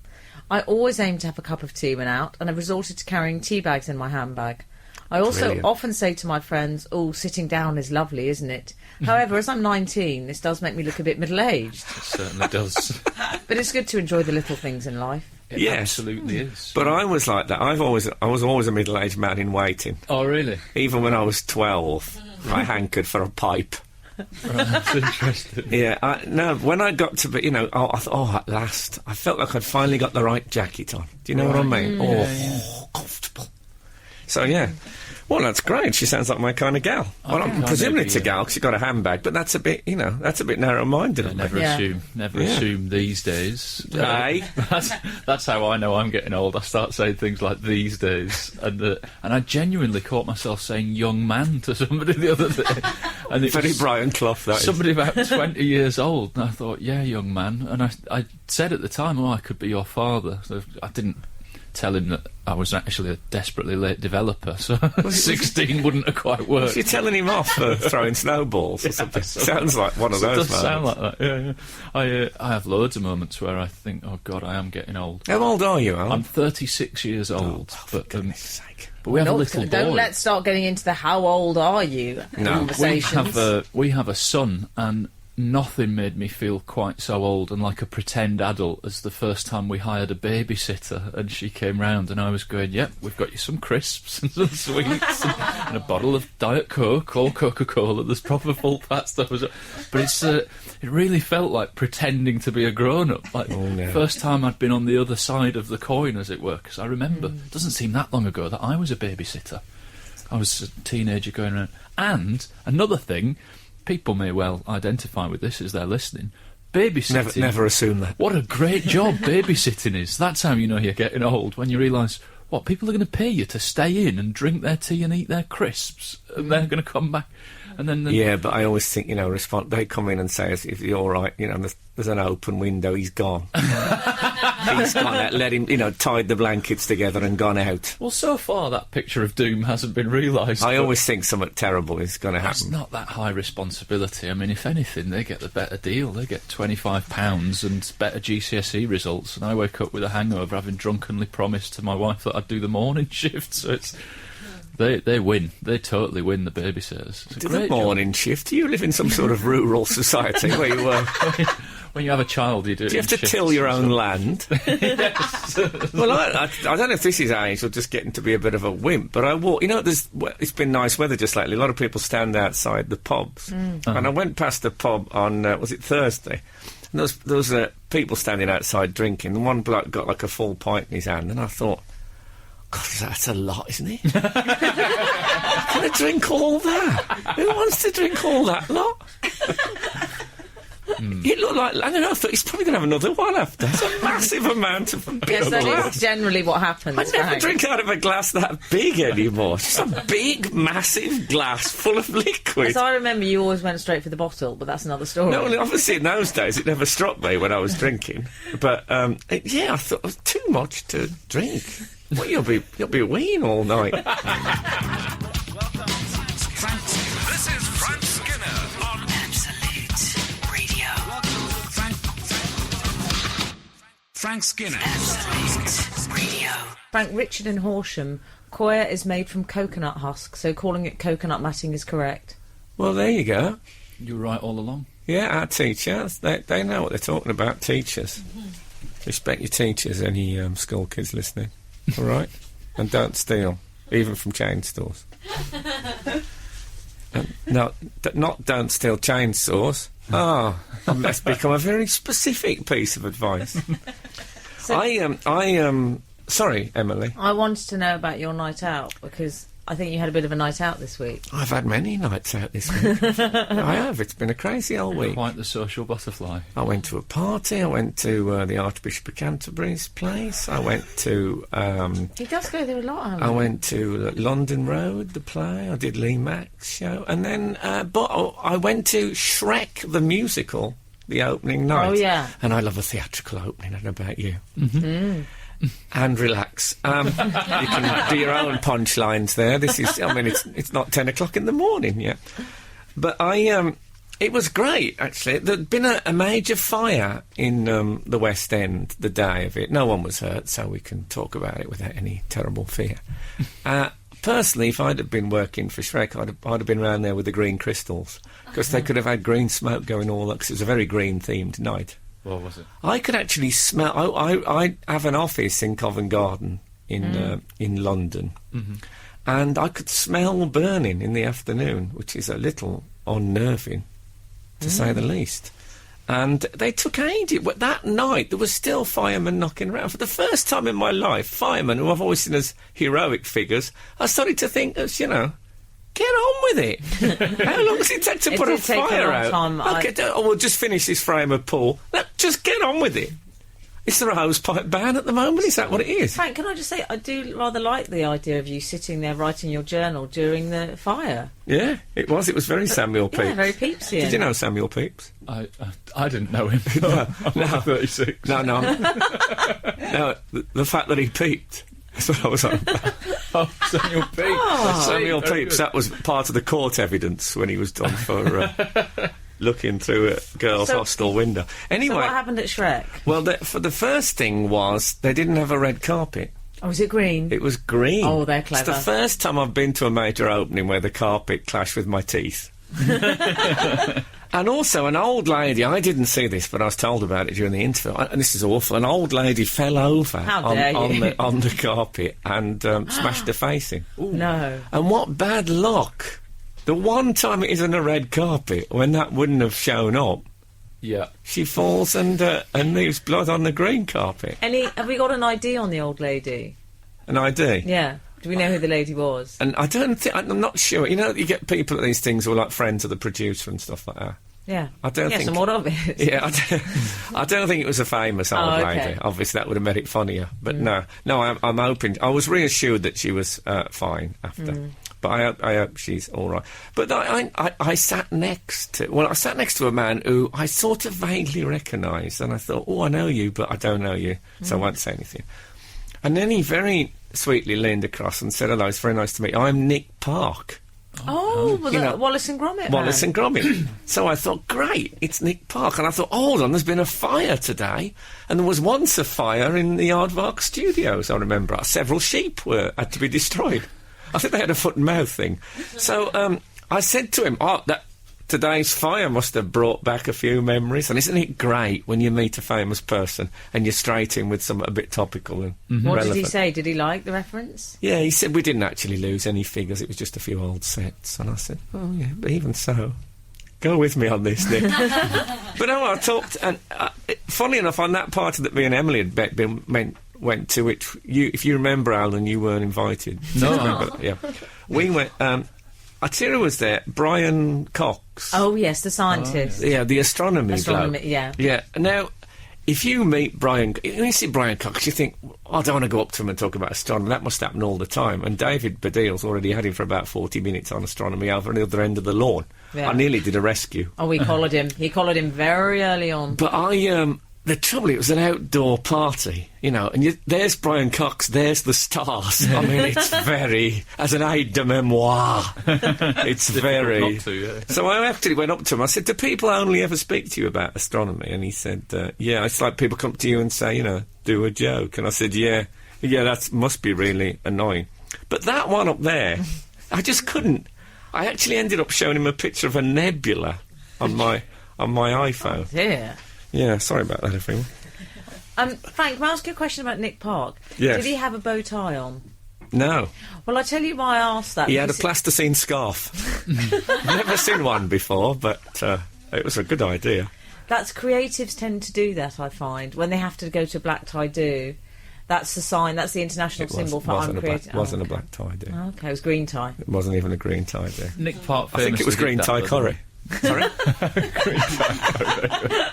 I always aim to have a cup of tea when out, and I've resorted to carrying tea bags in my handbag. I also Brilliant. often say to my friends, oh, sitting down is lovely, isn't it? However, as I'm 19, this does make me look a bit middle-aged. It certainly does. But it's good to enjoy the little things in life. It Yes. absolutely is. But I was like that. I was always a middle-aged man in waiting. Oh, really? Even when I was 12, I hankered for a pipe. That's interesting. Yeah, no, when I got to be, you know, I thought, at last, I felt like I'd finally got the right jacket on. Do you know what I mean? Comfortable. So, yeah. Well, that's great. She sounds like my kind of gal. Well, I'm think I presuming maybe, it's a gal because she's got a handbag, but that's a bit, you know, that's a bit narrow-minded of me. Never Yeah. assume these days. Aye. That's how I know I'm getting old. I start saying things like these days, and I genuinely caught myself saying "young man" to somebody the other day, and it Very was Brian Clough, that is. somebody about 20 years old, and I thought, "Yeah, young man," and I said at the time, "Oh, I could be your father." So I didn't tell him that I was actually a desperately late developer, so 16 wouldn't have quite worked. You're telling him off for throwing snowballs or something. Sounds like one of It those does sound moments. like that, yeah. I have loads of moments where I think, oh God, I am getting old. How old are you, Alan? I'm 36 years old, For but goodness sake. we have a Not- little boy. Don't let's start getting into the how old are you No. conversations. We have a son, and nothing made me feel quite so old and like a pretend adult as the first time we hired a babysitter and she came round and I was going, yep, we've got you some crisps and some sweets and a bottle of Diet Coke or Coca-Cola. There's proper full fat stuff. But it really felt like pretending to be a grown-up. Like, first time I'd been on the other side of the coin, as it were, because I remember, it doesn't seem that long ago that I was a babysitter. I was a teenager going around. And another thing, people may well identify with this as they're listening. Babysitting. Never assume that. What a great job babysitting is. That's how you know you're getting old, when you realise, what, people are going to pay you to stay in and drink their tea and eat their crisps, and they're going to come back. And then yeah, but I always think, they come in and say, if you're all right, there's an open window, he's gone. He's gone out, let him, tied the blankets together and gone out. Well, so far that picture of doom hasn't been realised. I always think something terrible is going to happen. It's not that high responsibility. I mean, if anything, they get the better deal. They get £25 and better GCSE results, and I wake up with a hangover having drunkenly promised to my wife that I'd do the morning shift, so it's... They win. They totally win, the babysitters. It's a Do great the morning shift? Do you live in some sort of rural society where you when you have a child, you do it. Do you have to shifts till your and own land? Yes. Well, I don't know if this is age or just getting to be a bit of a wimp, but I walk... it's been nice weather just lately. A lot of people stand outside the pubs. And I went past a pub on, was it Thursday? And there was people standing outside drinking, and one bloke got like a full pint in his hand, and I thought... God, that's a lot, isn't it? Can I drink all that? Who wants to drink all that lot? It looked like... I don't know, I thought he's probably going to have another one after. It's a massive amount of... Yes, that is generally what happens. I never drink out of a glass that big anymore. It's just a big, massive glass full of liquid. As I remember, you always went straight for the bottle, but that's another story. No, well, obviously in those days it never struck me when I was drinking. But, I thought it was too much to drink. Well, you'll be weeing all night. This is Frank Skinner on Absolute Radio. Frank Skinner. Absolute Radio. Frank, Richard in Horsham, coir is made from coconut husk, so calling it coconut matting is correct. Well, there you go. You were right all along. Yeah, our teachers, they know what they're talking about, teachers. Respect your teachers, any school kids listening. All right? And don't steal, even from chain stores. No, not don't steal chainsaws. That's become a very specific piece of advice. So sorry, Emily. I wanted to know about your night out, because I think you had a bit of a night out this week. I've had many nights out this week. I have. It's been a crazy old week. Quite the social butterfly. I went to a party. I went to the Archbishop of Canterbury's place. I went to... He does go there a lot, Alan. I went to London Road, the play. I did Lee Mack's show. And then... I went to Shrek the musical, the opening night. Oh, yeah. And I love a theatrical opening. I don't know about you. Mm. And relax. You can do your own punchlines there. This is... I mean, it's not 10 o'clock in the morning yet. But it was great, actually. There'd been a major fire in the West End the day of it. No one was hurt, so we can talk about it without any terrible fear. Personally, if I'd have been working for Shrek, I'd have been around there with the green crystals, because they could have had green smoke going all up, because it was a very green-themed night. What was it? I could actually smell... I have an office in Covent Garden in London, and I could smell burning in the afternoon, which is a little unnerving, to say the least. And they took ages. That night, there was still firemen knocking around. For the first time in my life, firemen, who I've always seen as heroic figures, I started to think as, get on with it. How long does it take to put a fire out? Okay, we'll just finish this frame of Paul. Just get on with it. Is there a hosepipe ban at the moment? Is that what it is? Frank, can I just say, I do rather like the idea of you sitting there writing your journal during the fire. Yeah, it was. It was very Samuel Pepys. Yeah, very Pepysian. Did you know Samuel Pepys? I didn't know him. I'm 36. No. No, the fact that he peeped. That's what I was on about. Oh, Samuel Pepys. Oh, Samuel Pepys, that was part of the court evidence when he was done for looking through a girl's hostel window. Anyway, so what happened at Shrek? Well, for the first thing was they didn't have a red carpet. Oh, was it green? It was green. Oh, they're clever. It's the first time I've been to a major opening where the carpet clashed with my teeth. And also, an old lady, I didn't see this, but I was told about it during the interview, and this is awful, an old lady fell over How dare you. on the carpet and smashed her face in. No. And what bad luck. The one time it is on a red carpet, when that wouldn't have shown up, Yeah. she falls and leaves blood on the green carpet. Have we got an ID on the old lady? An ID? Yeah. Do we know who the lady was? And I don't think, I'm not sure. You know, you get people at these things who are like friends of the producer and stuff like that. Yeah. I don't yes, think. and what of it? Yeah, I don't think it was a famous old Oh, okay. lady. Obviously, that would have made it funnier. But no, I'm hoping. I was reassured that she was fine after. But I hope she's all right. But I sat next to a man who I sort of vaguely recognised, and I thought, oh, I know you, but I don't know you, so I won't say anything. And then he very sweetly leaned across and said, hello, it's very nice to meet you. I'm Nick Park. Oh, well, You know, Wallace and Gromit. Wallace man. and Gromit. So I thought, great, it's Nick Park. And I thought, hold on, there's been a fire today. And there was once a fire in the Aardvark studios, I remember. Several sheep had to be destroyed. I think they had a foot and mouth thing. So I said to him, today's fire must have brought back a few memories. And isn't it great when you meet a famous person and you're straight in with something a bit topical and What relevant? did he say? Did he like the reference? Yeah, he said we didn't actually lose any figures. It was just a few old sets. And I said, oh, yeah, but even so, go with me on this, Nick. But no, I talked, and funny enough, on that party that me and Emily had went to, which if you remember, Alan, you weren't invited. No. Yeah. We went, Atira was there, Brian Cox. Oh, yes, the scientist. Yeah, the astronomy Astronomy, bloke. yeah. Yeah. Now, if you meet when you see Brian Cox, you think, I don't want to go up to him and talk about astronomy. That must happen all the time. And David Baddiel's already had him for about 40 minutes on astronomy over on the other end of the lawn. Yeah. I nearly did a rescue. Oh, we collared him. He collared him very early on. But the trouble, it was an outdoor party, you know, and there's Brian Cox, there's the stars. I mean, it's very, as an aide de memoire, it's very... Not to, yeah. So I actually went up to him, I said, do people only ever speak to you about astronomy? And he said, yeah, it's like people come to you and say, you know, do a joke. And I said, yeah, that must be really annoying. But that one up there, I just couldn't. I actually ended up showing him a picture of a nebula on my iPhone. Yeah. Yeah, sorry about that, everyone. Frank, can I ask you a question about Nick Park? Yes. Did he have a bow tie on? No. Well, I'll tell you why I asked that. He had a because plasticine scarf. I've never seen one before, but it was a good idea. That's creatives tend to do that, I find. When they have to go to a black tie do, that's the sign, that's the international symbol for I'm creative. It wasn't a black tie, dear. Oh, okay, it was green tie. It wasn't even a green tie, dear. Nick Park. I think it was famously green did tie that, curry. Sorry? Green tie curry.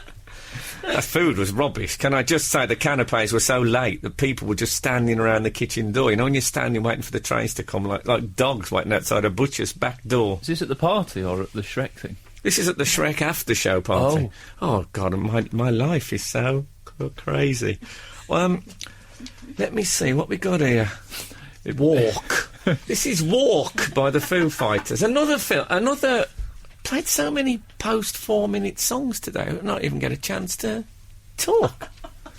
That food was rubbish. Can I just say the canapes were so late that people were just standing around the kitchen door. You know, when you're standing waiting for the trains to come, like dogs waiting outside a butcher's back door. Is this at the party or at the Shrek thing? This is at the Shrek after show party. Oh God, my life is so crazy. Let me see what we got here. Walk. This is Walk by the Foo Fighters. Another. Played so many post 4-minute songs today. I not even get a chance to talk.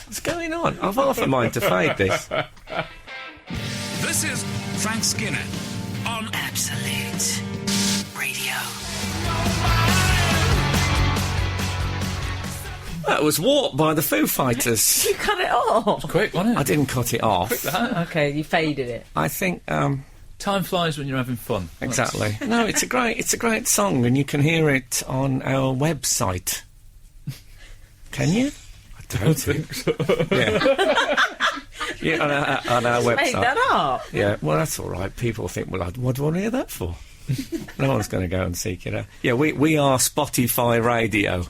What's going on? I've half a mind to fade this. This is Frank Skinner on Absolute Radio. That was Walk by the Foo Fighters. You cut it off. Quick, wasn't it? I didn't cut it off. Okay, you faded it. I think. Time flies when you're having fun. Exactly. No, it's a great song, and you can hear it on our website. Can you? I don't think so. Yeah. Yeah, on our website. Made that up. Yeah, well, that's all right. People think, well, what do I want to hear that for? No one's going to go and seek it out. Yeah, we are Spotify Radio.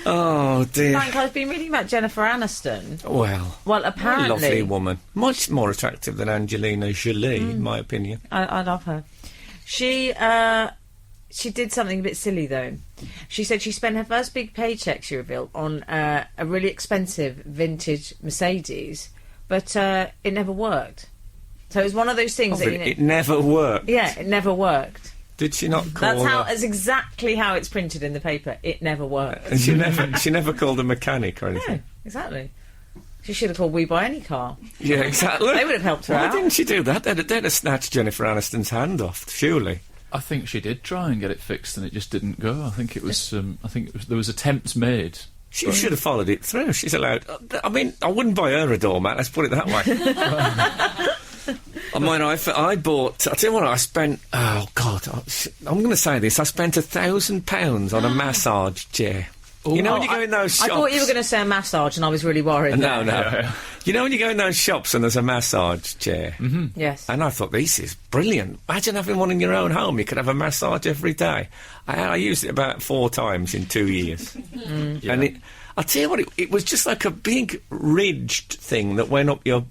Oh, dear. Frank, I've been reading about Jennifer Aniston. Well, apparently... lovely woman. Much more attractive than Angelina Jolie, in my opinion. I love her. She did something a bit silly, though. She said she spent her first big paycheck, she revealed, on a really expensive vintage Mercedes, but it never worked. So it was one of those things that... It never worked. Yeah, it never worked. Did she not call That's exactly how it's printed in the paper. It never worked. And she never called a mechanic or anything? No, exactly. She should have called We Buy Any Car. Yeah, exactly. They would have helped her Why out. didn't she do that? They'd have snatched Jennifer Aniston's hand off, surely. I think she did try and get it fixed, and it just didn't go. I think it was. There was attempts made. She should have followed it through. She's allowed. I mean, I wouldn't buy her a doormat. Let's put it that way. I mean, I bought. I tell you what, I spent. Oh God, I'm going to say this. I spent £1,000 on a massage chair. Ooh. You know when you go in those shops. I thought you were going to say a massage, and I was really worried. No. Yeah. You know when you go in those shops and there's a massage chair. Mm-hmm. Yes. And I thought, this is brilliant. Imagine having one in your own home. You could have a massage every day. I used it about 4 times in 2 years. Yeah. And I'll tell you what, it was just like a big ridged thing that went up your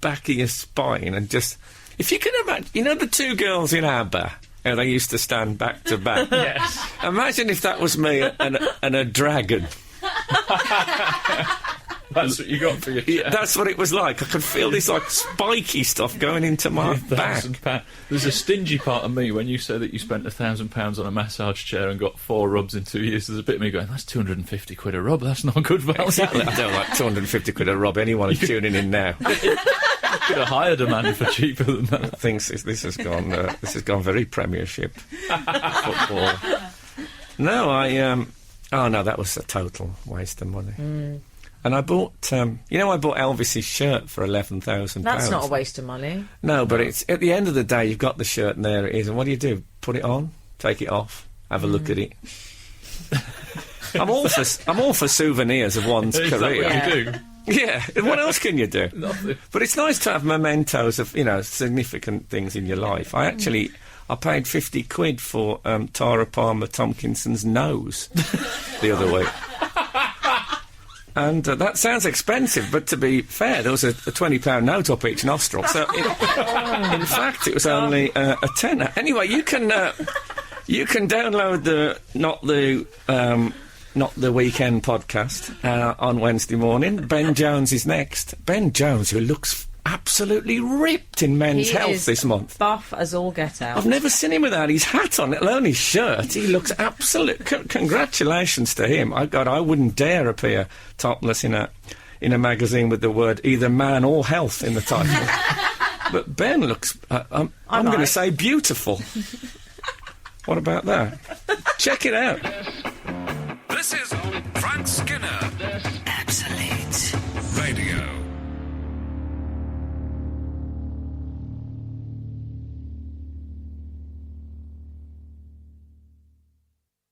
back of your spine and just... If you can imagine... You know the 2 girls in ABBA? How they used to stand back to back? Yes. Imagine if that was me and a dragon. That's what you got for your chair. That's what it was like. I could feel this like spiky stuff going into my back. £1,000. There's a stingy part of me when you say that you spent £1,000 on a massage chair and got 4 rubs in 2 years. There's a bit of me going, that's 250 quid a rub. That's not good value. Exactly. I don't like 250 quid a rub. Anyone who's tuning in now Could have hired a man for cheaper than that. thinks this has gone very Premiership football. No, oh no, that was a total waste of money. And I bought, I bought Elvis's shirt for £11,000. That's not a waste of money. No, but it's at the end of the day, you've got the shirt and there it is. And what do? Put it on, take it off, have a look at it. I'm all for souvenirs of one's Is that career. what you do? Yeah, what else can you do? Nothing. But it's nice to have mementos of, significant things in your life. I paid 50 quid for Tara Palmer Tompkinson's nose the other week. And that sounds expensive, but to be fair, there was a £20 note up each nostril. So, in fact, it was only a tenner. Anyway, you can download the Not the Weekend podcast on Wednesday morning. Ben Jones is next. Ben Jones, who looks absolutely ripped in Men's He Health is this month. buff as all get out. I've never seen him without his hat on, let alone his shirt. He looks absolute. Congratulations to him. I wouldn't dare appear topless in a magazine with the word either man or health in the title. But Ben looks. I'm going to say beautiful. What about that? Check it out. This is